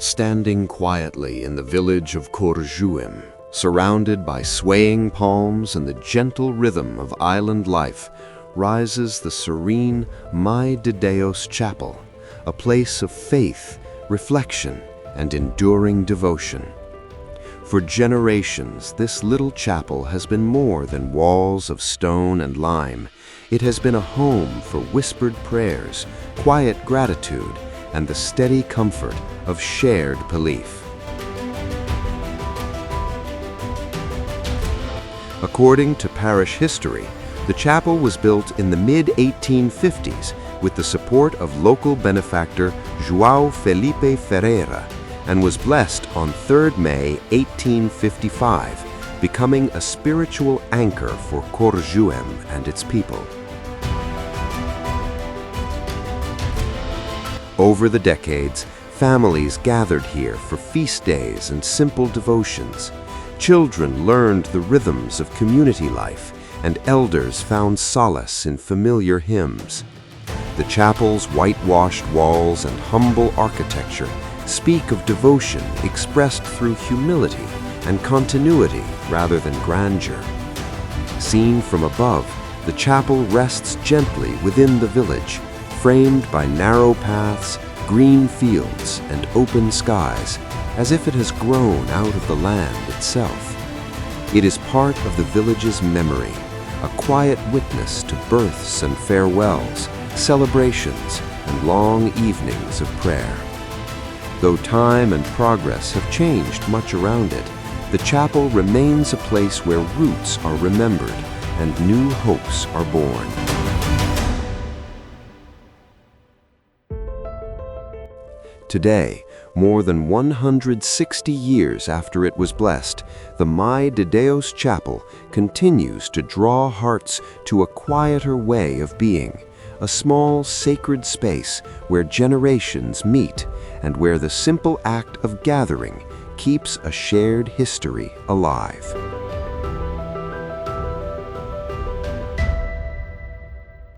Standing quietly in the village of Corjuem, surrounded by swaying palms and the gentle rhythm of island life, rises the serene Mãe de Deus Chapel, a place of faith, reflection, and enduring devotion. For generations, this little chapel has been more than walls of stone and lime. It has been a home for whispered prayers, quiet gratitude, and the steady comfort of shared belief. According to parish history, the chapel was built in the mid-1850s with the support of local benefactor João Filippe Ferreira and was blessed on 3rd May 1855, becoming a spiritual anchor for Corjuem and its people. Over the decades, families gathered here for feast days and simple devotions. Children learned the rhythms of community life, and elders found solace in familiar hymns. The chapel's whitewashed walls and humble architecture speak of devotion expressed through humility and continuity rather than grandeur. Seen from above, the chapel rests gently within the village, framed by narrow paths, green fields, and open skies, as if it has grown out of the land itself. It is part of the village's memory, a quiet witness to births and farewells, celebrations, and long evenings of prayer. Though time and progress have changed much around it, the chapel remains a place where roots are remembered and new hopes are born. Today, more than 160 years after it was blessed, the Mãe de Deus Chapel continues to draw hearts to a quieter way of being, a small sacred space where generations meet and where the simple act of gathering keeps a shared history alive.